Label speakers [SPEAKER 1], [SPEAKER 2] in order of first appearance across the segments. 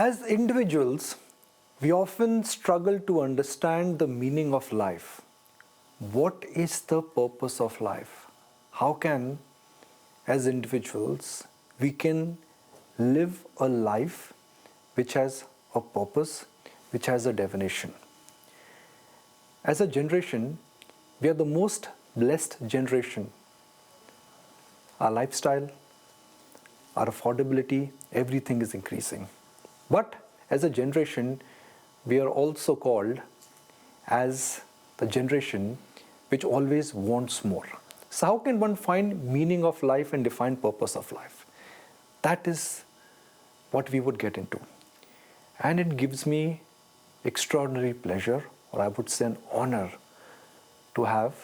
[SPEAKER 1] As individuals, we often struggle to understand the meaning of life. What is the purpose of life? How can, as individuals, we can live a life which has a purpose, which has a definition? As a generation, we are the most blessed generation. Our lifestyle, our affordability, everything is increasing. But as a generation, we are also called as the generation which always wants more. So how can one find meaning of life and define purpose of life? That is what we would get into. And it gives me extraordinary pleasure, or I would say an honor, to have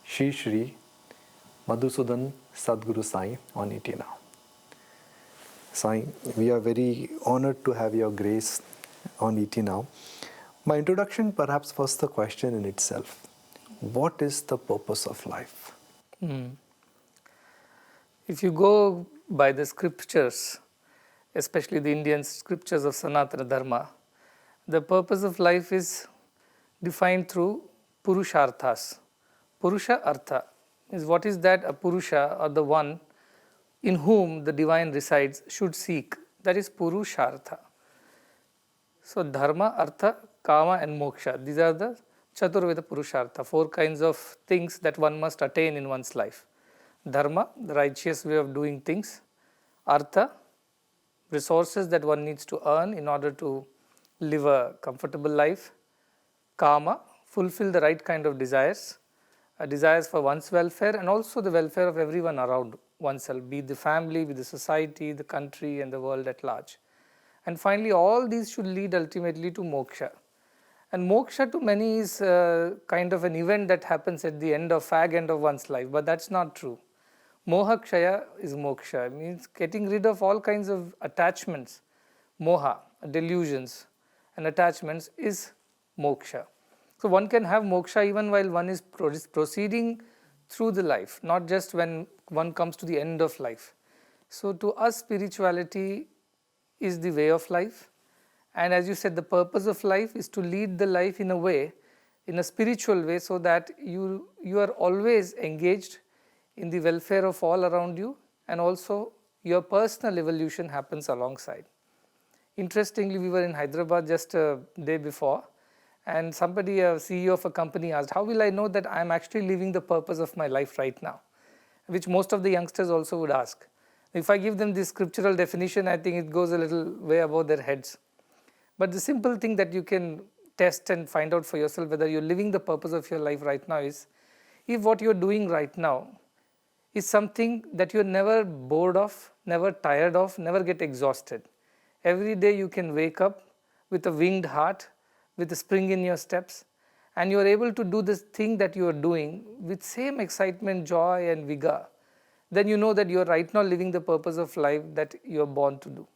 [SPEAKER 1] Shri Madhusudhan Sadguru Sai on ET Now. Sai, we are very honored to have your grace on ET Now. My introduction perhaps was the question in itself. What is the purpose of life?
[SPEAKER 2] If you go by the scriptures, especially the Indian scriptures of Sanatana Dharma, the purpose of life is defined through Purusharthas. Purusha Artha is what is that a Purusha, or the one in whom the divine resides, should seek. That is Purushartha. So Dharma, Artha, Kama and Moksha. These are the Chaturveda Purushartha, 4 kinds of things that one must attain in one's life. Dharma, the righteous way of doing things. Artha, resources that one needs to earn in order to live a comfortable life. Kama, fulfill the right kind of desires. Desires for one's welfare and also the welfare of everyone around oneself, be it the family, be the society, the country and the world at large. And finally, all these should lead ultimately to moksha. And moksha to many is kind of an event that happens at the end of one's life, but that's not true. Moha kshaya is moksha. It means getting rid of all kinds of attachments. Moha, delusions and attachments is moksha. So one can have moksha even while one is proceeding through the life, not just when one comes to the end of life. So to us, spirituality is the way of life. And as you said, the purpose of life is to lead the life in a way, in a spiritual way, so that you are always engaged in the welfare of all around you, and also your personal evolution happens alongside. Interestingly, we were in Hyderabad just a day before, and somebody, a CEO of a company, asked, how will I know that I am actually living the purpose of my life right now? Which most of the youngsters also would ask. If I give them this scriptural definition, I think it goes a little way above their heads. But the simple thing that you can test and find out for yourself whether you're living the purpose of your life right now is, if what you're doing right now is something that you're never bored of, never tired of, never get exhausted. Every day you can wake up with a winged heart, with a spring in your steps, and you're able to do this thing that you are doing with same excitement, joy and vigor, then you know that you're right now living the purpose of life that you're born to do.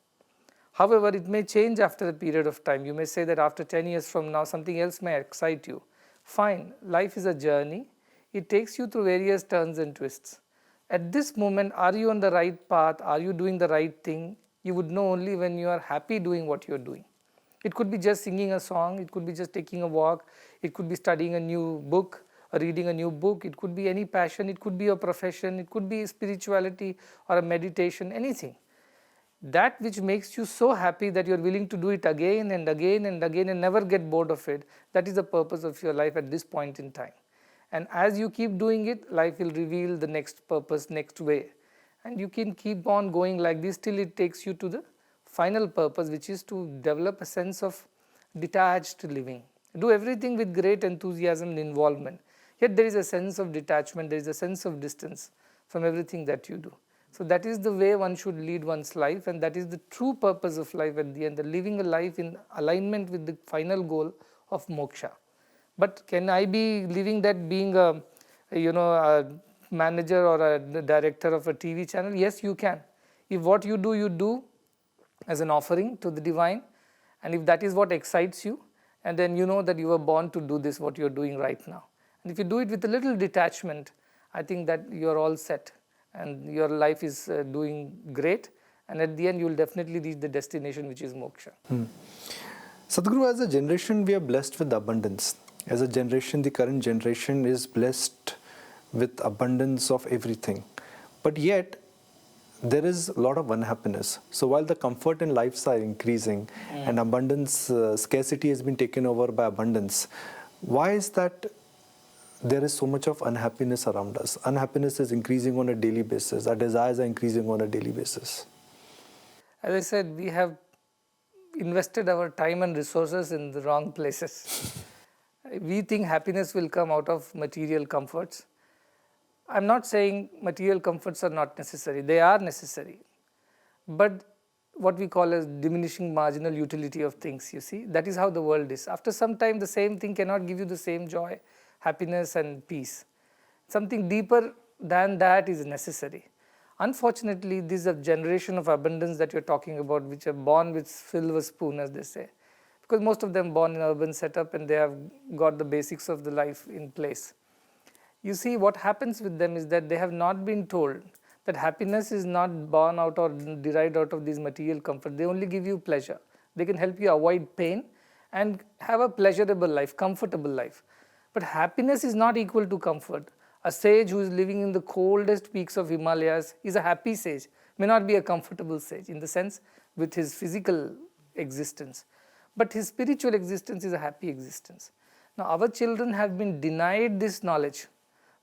[SPEAKER 2] However, it may change after a period of time. You may say that after 10 years from now, something else may excite you. Fine, life is a journey. It takes you through various turns and twists. At this moment, are you on the right path? Are you doing the right thing? You would know only when you are happy doing what you're doing. It could be just singing a song, it could be just taking a walk, it could be studying a new book or reading a new book, it could be any passion, it could be a profession, it could be spirituality or a meditation, anything. That which makes you so happy that you're willing to do it again and again and again and never get bored of it, that is the purpose of your life at this point in time. And as you keep doing it, life will reveal the next purpose, next way. And you can keep on going like this till it takes you to the final purpose, which is to develop a sense of detached living. Do everything with great enthusiasm and involvement. Yet there is a sense of detachment, there is a sense of distance from everything that you do. So that is the way one should lead one's life, and that is the true purpose of life at the end, the living a life in alignment with the final goal of moksha. But can I be living that being a manager or a director of a TV channel? Yes, you can. If what you do as an offering to the divine, and if that is what excites you, and then you know that you were born to do this, what you're doing right now. And if you do it with a little detachment, I think that you're all set and your life is doing great, And at the end, you will definitely reach the destination, which is moksha.
[SPEAKER 1] Sadhguru, as a generation, we are blessed with abundance. As a generation, the current generation is blessed with abundance of everything. But yet, there is a lot of unhappiness. So while the comfort in lives are increasing and abundance, scarcity has been taken over by abundance, why is that there is so much of unhappiness around us? Unhappiness is increasing on a daily basis. Our desires are increasing on a daily basis.
[SPEAKER 2] As I said, we have invested our time and resources in the wrong places. We think happiness will come out of material comforts. I'm not saying material comforts are not necessary. They are necessary. But what we call as diminishing marginal utility of things, you see, that is how the world is. After some time, the same thing cannot give you the same joy, happiness and peace. Something deeper than that is necessary. Unfortunately, this is a generation of abundance that you're talking about, which are born with silver spoon, as they say. Because most of them born in urban setup and they have got the basics of the life in place. You see, what happens with them is that they have not been told that happiness is not born out or derived out of these material comfort. They only give you pleasure. They can help you avoid pain and have a pleasurable life, comfortable life. But happiness is not equal to comfort. A sage who is living in the coldest peaks of Himalayas is a happy sage, may not be a comfortable sage in the sense with his physical existence. But his spiritual existence is a happy existence. Now, our children have been denied this knowledge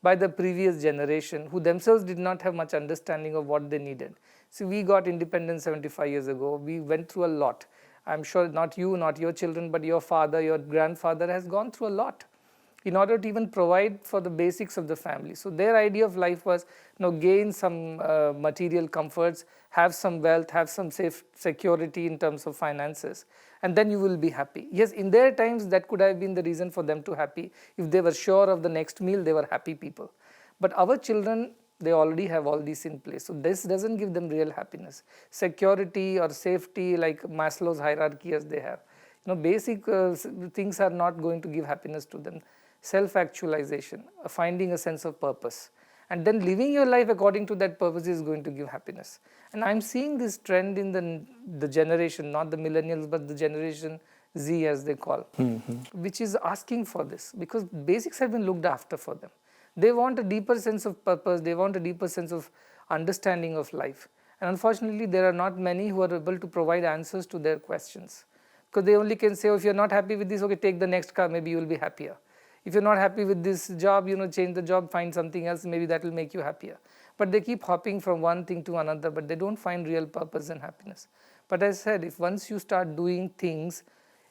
[SPEAKER 2] by the previous generation who themselves did not have much understanding of what they needed. See, we got independence 75 years ago. We went through a lot. I'm sure not you, not your children, but your father, your grandfather has gone through a lot in order to even provide for the basics of the family. So their idea of life was, gain some material comforts, have some wealth, have some safe security in terms of finances, and then you will be happy. Yes, in their times that could have been the reason for them to happy. If they were sure of the next meal, they were happy people. But our children, they already have all these in place. So this doesn't give them real happiness. Security or safety, like Maslow's hierarchy as they have. Basic things are not going to give happiness to them. Self-actualization, finding a sense of purpose, and then living your life according to that purpose is going to give happiness. And I'm seeing this trend in the generation, not the millennials, but the generation Z as they call, which is asking for this because basics have been looked after for them. They want a deeper sense of purpose, they want a deeper sense of understanding of life. And unfortunately, there are not many who are able to provide answers to their questions because they only can say, if you're not happy with this, okay, take the next car, maybe you will be happier. If you're not happy with this job, change the job, find something else, maybe that will make you happier. But they keep hopping from one thing to another, but they don't find real purpose and happiness. But as I said, if once you start doing things,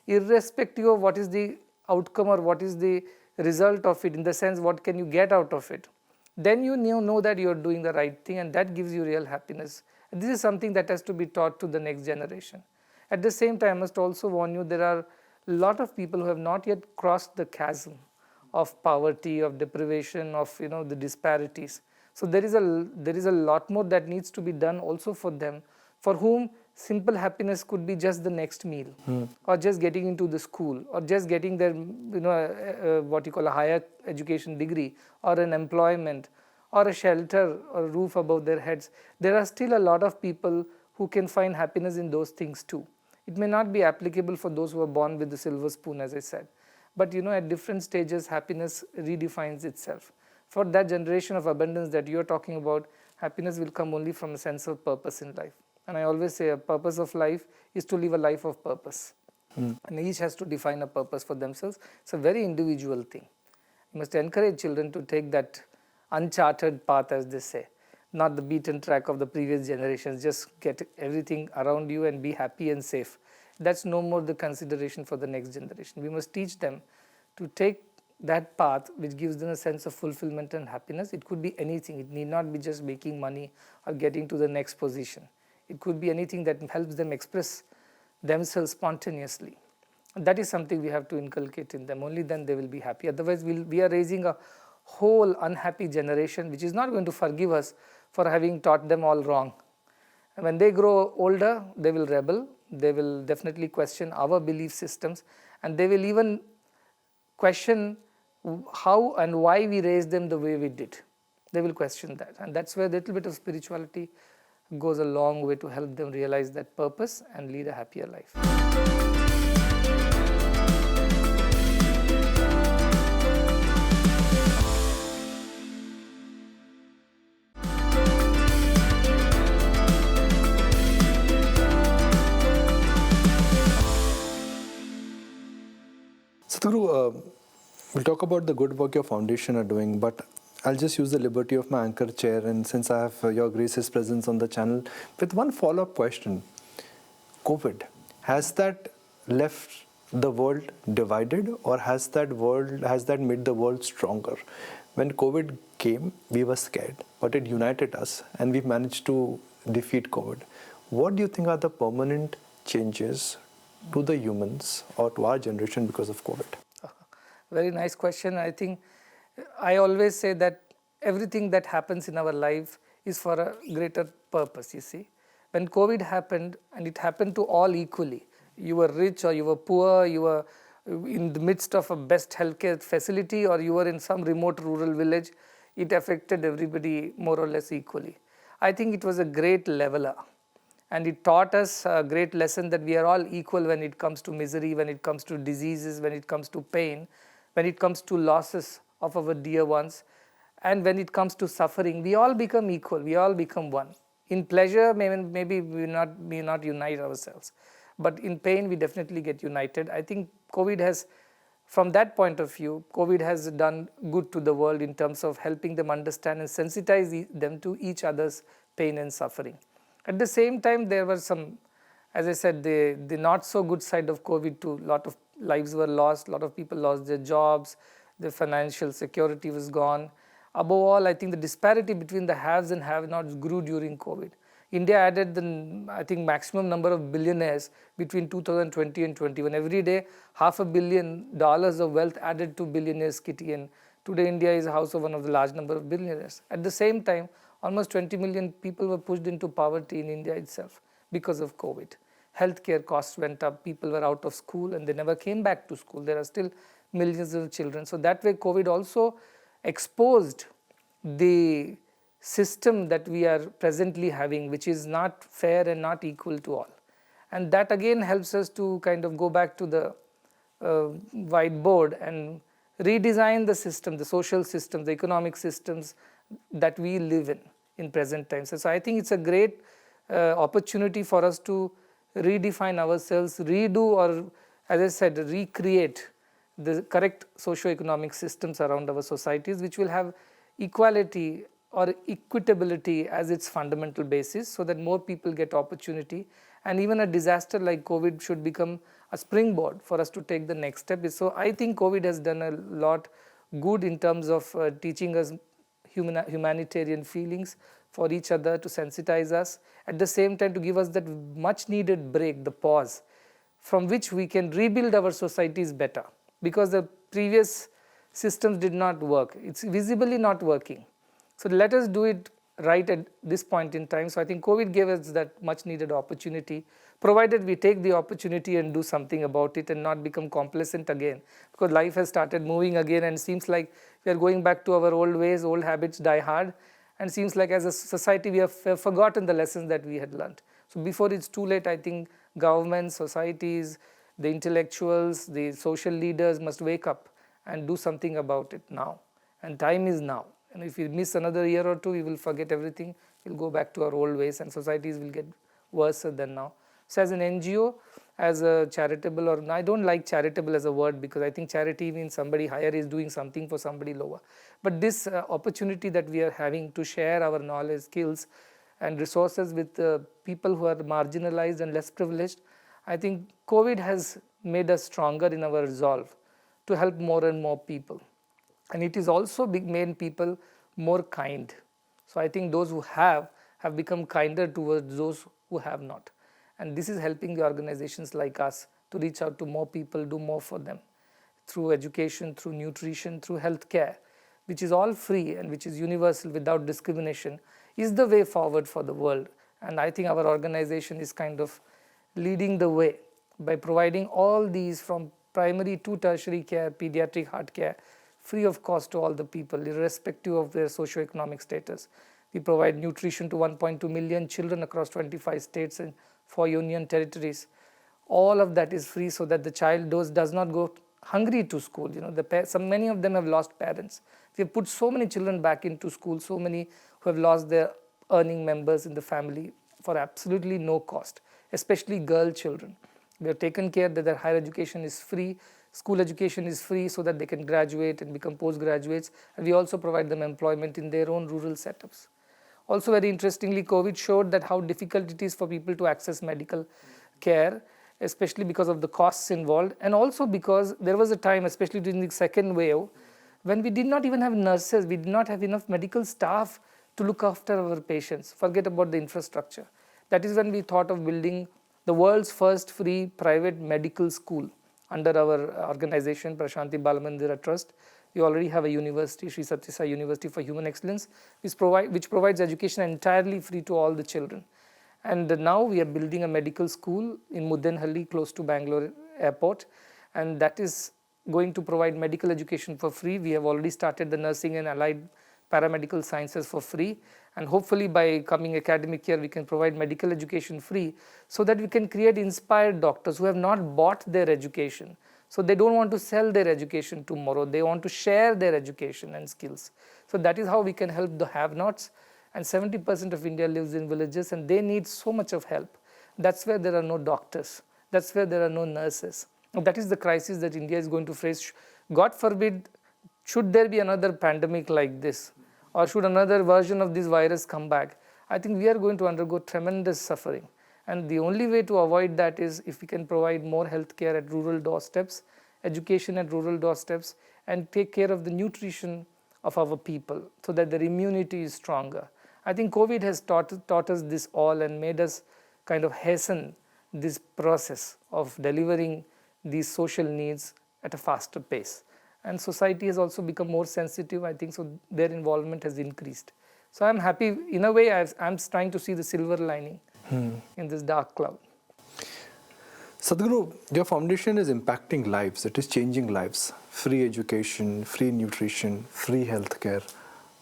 [SPEAKER 2] irrespective of what is the outcome or what is the result of it, in the sense what can you get out of it, then you know that you're doing the right thing and that gives you real happiness. And this is something that has to be taught to the next generation. At the same time, I must also warn you, there are a lot of people who have not yet crossed the chasm of poverty, of deprivation, of the disparities. So there is a lot more that needs to be done also for them, for whom simple happiness could be just the next meal, or just getting into the school, or just getting their what you call a higher education degree, or an employment, or a shelter, or a roof above their heads. There are still a lot of people who can find happiness in those things too. It may not be applicable for those who are born with the silver spoon, as I said. But at different stages, happiness redefines itself. For that generation of abundance that you're talking about, happiness will come only from a sense of purpose in life. And I always say a purpose of life is to live a life of purpose. And each has to define a purpose for themselves. It's a very individual thing. You must encourage children to take that uncharted path, as they say, not the beaten track of the previous generations. Just get everything around you and be happy and safe. That's no more the consideration for the next generation. We must teach them to take that path which gives them a sense of fulfillment and happiness. It could be anything. It need not be just making money or getting to the next position. It could be anything that helps them express themselves spontaneously. And that is something we have to inculcate in them. Only then they will be happy. Otherwise, we are raising a whole unhappy generation which is not going to forgive us for having taught them all wrong. And when they grow older, they will rebel. They will definitely question our belief systems, and they will even question how and why we raised them the way we did. They will question that, and that's where a little bit of spirituality goes a long way to help them realize that purpose and lead a happier life.
[SPEAKER 1] Sadhguru, we'll talk about the good work your foundation are doing, but I'll just use the liberty of my anchor chair, and since I have your Grace's presence on the channel, with one follow-up question. COVID, has that left the world divided, or has that made the world stronger? When COVID came, we were scared, but it united us, and we managed to defeat COVID. What do you think are the permanent changes to the humans or to our generation because of COVID?
[SPEAKER 2] Very nice question. I think I always say that everything that happens in our life is for a greater purpose, you see. When COVID happened, and it happened to all equally, you were rich or you were poor, you were in the midst of a best healthcare facility, or you were in some remote rural village, it affected everybody more or less equally. I think it was a great leveler. And it taught us a great lesson that we are all equal when it comes to misery, when it comes to diseases, when it comes to pain, when it comes to losses of our dear ones, and when it comes to suffering. We all become equal, we all become one. In pleasure, maybe we not unite ourselves, but in pain, we definitely get united. I think COVID has, from that point of view, COVID has done good to the world in terms of helping them understand and sensitize them to each other's pain and suffering. At the same time, there were some, as I said, the not so good side of COVID too. A lot of lives were lost, a lot of people lost their jobs, their financial security was gone. Above all, I think the disparity between the haves and have-nots grew during COVID. India added the, I think, maximum number of billionaires between 2020 and 21. Every day, $500 million of wealth added to billionaires' kitty, and today India is a house of one of the large number of billionaires. At the same time, almost 20 million people were pushed into poverty in India itself because of COVID. Healthcare costs went up, people were out of school and they never came back to school. There are still millions of children. So that way COVID also exposed the system that we are presently having, which is not fair and not equal to all. And that again helps us to kind of go back to the whiteboard and redesign the system, the social system, the economic systems that we live in present times. So I think it's a great opportunity for us to redefine ourselves, redo, or as I said, recreate the correct socio-economic systems around our societies, which will have equality or equitability as its fundamental basis, so that more people get opportunity, and even a disaster like COVID should become a springboard for us to take the next step. So I think COVID has done a lot good in terms of teaching us humanitarian feelings for each other, to sensitize us, at the same time to give us that much needed break, the pause, from which we can rebuild our societies better, because the previous systems did not work. It's visibly not working. So let us do it right at this point in time. So I think COVID gave us that much needed opportunity, provided we take the opportunity and do something about it and not become complacent again, because life has started moving again and seems like we are going back to our old ways, old habits die hard, and seems like as a society we have forgotten the lessons that we had learned. So before it's too late, I think governments, societies, the intellectuals, the social leaders must wake up and do something about it now. And time is now. And if we miss another year or two, we will forget everything. We'll go back to our old ways and societies will get worse than now. So as an NGO, as a charitable, or I don't like charitable as a word, because I think charity means somebody higher is doing something for somebody lower. But this opportunity that we are having to share our knowledge, skills and resources with people who are marginalized and less privileged, I think COVID has made us stronger in our resolve to help more and more people. And it is also made people more kind. So I think those who have become kinder towards those who have not. And this is helping the organizations like us to reach out to more people, do more for them through education, through nutrition, through healthcare, which is all free and which is universal without discrimination, is the way forward for the world. And I think our organization is kind of leading the way by providing all these, from primary to tertiary care, pediatric heart care, free of cost to all the people, irrespective of their socio-economic status. We provide nutrition to 1.2 million children across 25 states and 4 union territories. All of that is free so that the child does not go hungry to school. Many of them have lost parents. We have put so many children back into school, so many who have lost their earning members in the family for absolutely no cost, especially girl children. We have taken care that their higher education is free, school education is free so that they can graduate and become postgraduates, and we also provide them employment in their own rural setups. Also, very interestingly, COVID showed that how difficult it is for people to access medical care, especially because of the costs involved, and also because there was a time, especially during the second wave, when we did not even have nurses, we did not have enough medical staff to look after our patients. Forget about the infrastructure. That is when we thought of building the world's first free private medical school under our organization, Prashanti Balamandira Trust. We already have a university, Sri Satya Sai University for Human Excellence, which provides education entirely free to all the children. And now we are building a medical school in Mudenhalli, close to Bangalore airport, and that is going to provide medical education for free. We have already started the nursing and allied paramedical sciences for free, and hopefully by coming academic year we can provide medical education free so that we can create inspired doctors who have not bought their education. So they don't want to sell their education tomorrow, they want to share their education and skills. So that is how we can help the have-nots. And 70% of India lives in villages and they need so much of help. That's where there are no doctors. That's where there are no nurses. And that is the crisis that India is going to face. God forbid, should there be another pandemic like this, or should another version of this virus come back, I think we are going to undergo tremendous suffering. And the only way to avoid that is if we can provide more healthcare at rural doorsteps, education at rural doorsteps, and take care of the nutrition of our people so that their immunity is stronger. I think COVID has taught us this all and made us kind of hasten this process of delivering these social needs at a faster pace. And society has also become more sensitive, I think, so their involvement has increased. So I'm happy, in a way, I'm trying to see the silver lining in this dark cloud.
[SPEAKER 1] Sadhguru, your foundation is impacting lives, it is changing lives. Free education, free nutrition, free healthcare.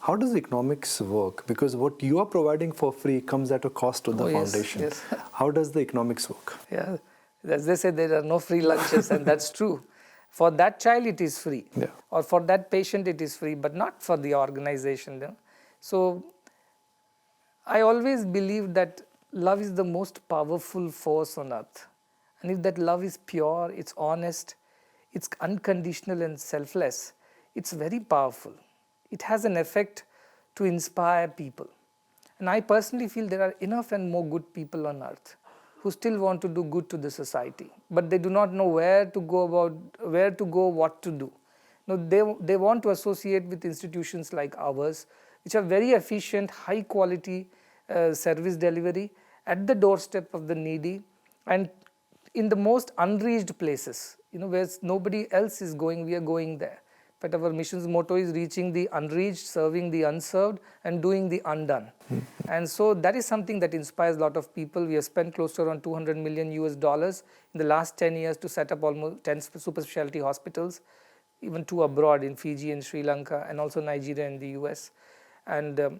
[SPEAKER 1] How does economics work? Because what you are providing for free comes at a cost to the foundation.
[SPEAKER 2] Yes.
[SPEAKER 1] How does the economics work?
[SPEAKER 2] Yeah, as they say, there are no free lunches, and that's true. For that child, it is free, or for that patient, it is free, but not for the organization. So, I always believe that love is the most powerful force on earth. And if that love is pure, it's honest, it's unconditional and selfless, it's very powerful. It has an effect to inspire people. And I personally feel there are enough and more good people on earth who still want to do good to the society, but they do not know where to go, what to do. No, they want to associate with institutions like ours, which are very efficient, high quality service delivery at the doorstep of the needy and in the most unreached places, where nobody else is going, we are going there. But our mission's motto is reaching the unreached, serving the unserved, and doing the undone. And so that is something that inspires a lot of people. We have spent close to around $200 million in the last 10 years to set up almost 10 super specialty hospitals, even 2 abroad in Fiji and Sri Lanka, and also Nigeria and the US. And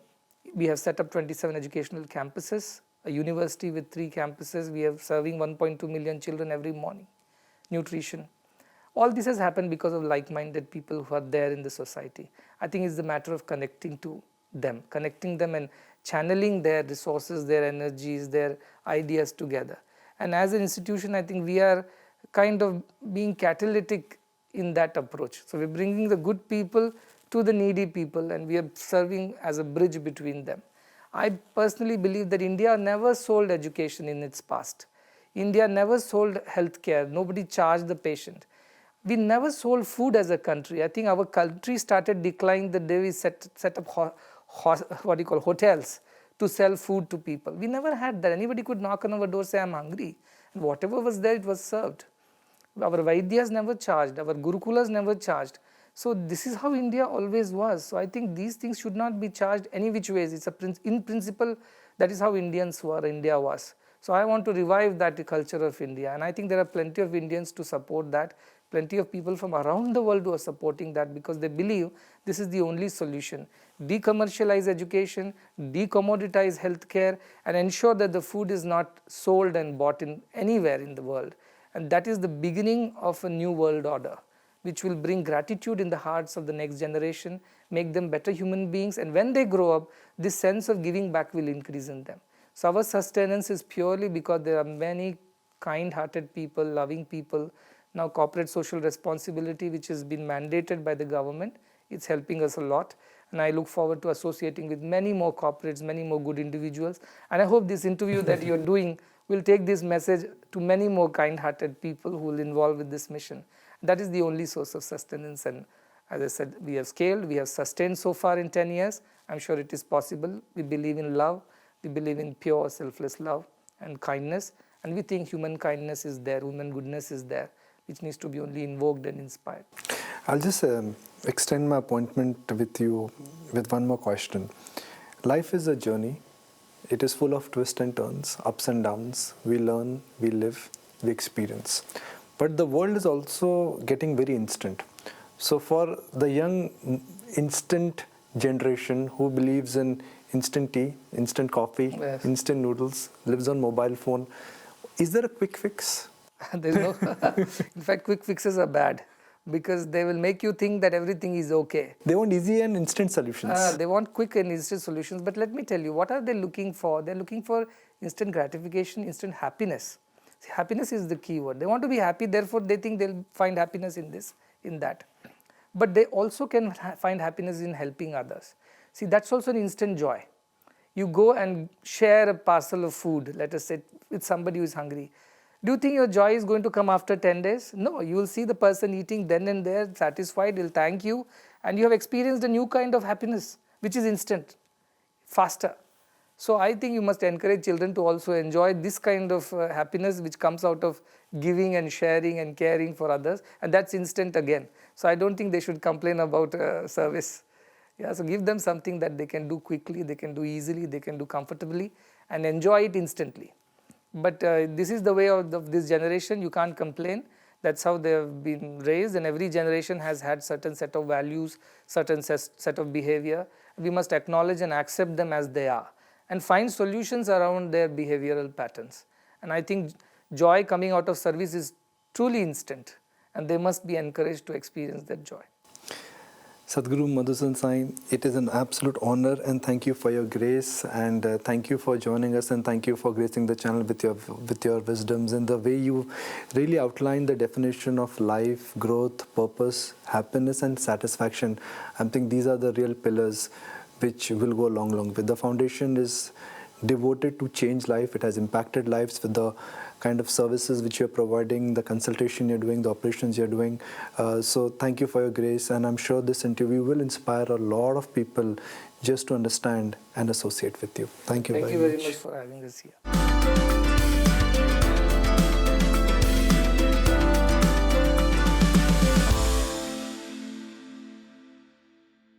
[SPEAKER 2] we have set up 27 educational campuses, a university with 3 campuses. We are serving 1.2 million children every morning. Nutrition. All this has happened because of like-minded people who are there in the society. I think it's a matter of connecting them and channeling their resources, their energies, their ideas together. And as an institution, I think we are kind of being catalytic in that approach. So we're bringing the good people to the needy people, and we are serving as a bridge between them. I personally believe that India never sold education in its past. India never sold healthcare. Nobody charged the patient. We never sold food as a country. I think our country started declining the day we set up hotels to sell food to people. We never had that. Anybody could knock on our door, say, I'm hungry. And whatever was there, it was served. Our Vaidyas never charged. Our Gurukulas never charged. So this is how India always was. So I think these things should not be charged any which ways. It's in principle, that is how India was. So I want to revive that culture of India. And I think there are plenty of Indians to support that. Plenty of people from around the world who are supporting that because they believe this is the only solution. De-commercialize education, de-commoditize healthcare, and ensure that the food is not sold and bought in anywhere in the world. And that is the beginning of a new world order, which will bring gratitude in the hearts of the next generation, make them better human beings, and when they grow up, this sense of giving back will increase in them. So our sustenance is purely because there are many kind-hearted people, loving people. Now corporate social responsibility, which has been mandated by the government, it's helping us a lot. And I look forward to associating with many more corporates, many more good individuals. And I hope this interview that you're doing will take this message to many more kind-hearted people who will involve with this mission. That is the only source of sustenance. And as I said, we have scaled, we have sustained so far in 10 years. I'm sure it is possible. We believe in love. We believe in pure, selfless love and kindness. And we think human kindness is there, human goodness is there, which needs to be only invoked and inspired.
[SPEAKER 1] I'll just extend my appointment with you with one more question. Life is a journey. It is full of twists and turns, ups and downs. We learn, we live, we experience. But the world is also getting very instant. So for the young instant generation who believes in instant tea, instant coffee,
[SPEAKER 2] Yes.
[SPEAKER 1] instant noodles, lives on mobile phone, is there a quick fix?
[SPEAKER 2] There's no in fact, quick fixes are bad because they will make you think that everything is okay.
[SPEAKER 1] They want easy and instant solutions.
[SPEAKER 2] They want quick and instant solutions. But let me tell you, what are they looking for? They're looking for instant gratification, instant happiness. See, happiness is the key word. They want to be happy, therefore they think they'll find happiness in this, in that. But they also can find happiness in helping others. See, that's also an instant joy. You go and share a parcel of food, let us say, with somebody who is hungry. Do you think your joy is going to come after 10 days? No, you will see the person eating then and there, satisfied, he'll thank you, and you have experienced a new kind of happiness, which is instant, faster. So I think you must encourage children to also enjoy this kind of happiness which comes out of giving and sharing and caring for others, and that's instant again. So I don't think they should complain about service. Yeah, so give them something that they can do quickly, they can do easily, they can do comfortably, and enjoy it instantly. But this is the way of this generation. You can't complain. That's how they have been raised, and every generation has had certain set of values, certain set of behavior. We must acknowledge and accept them as they are and find solutions around their behavioral patterns. And I think joy coming out of service is truly instant, and they must be encouraged to experience that joy.
[SPEAKER 1] Sadguru Madhusudhan Sai, it is an absolute honor, and thank you for your grace, and thank you for joining us, and thank you for gracing the channel with your wisdoms and the way you really outline the definition of life, growth, purpose, happiness and satisfaction. I think these are the real pillars which will go long with. The foundation is devoted to change life. It has impacted lives with the kind of services which you're providing, the consultation you're doing, the operations you're doing. So thank you for your grace, and I'm sure this interview will inspire a lot of people just to understand and associate with you. Thank you very much.
[SPEAKER 2] Thank you very much for having us here.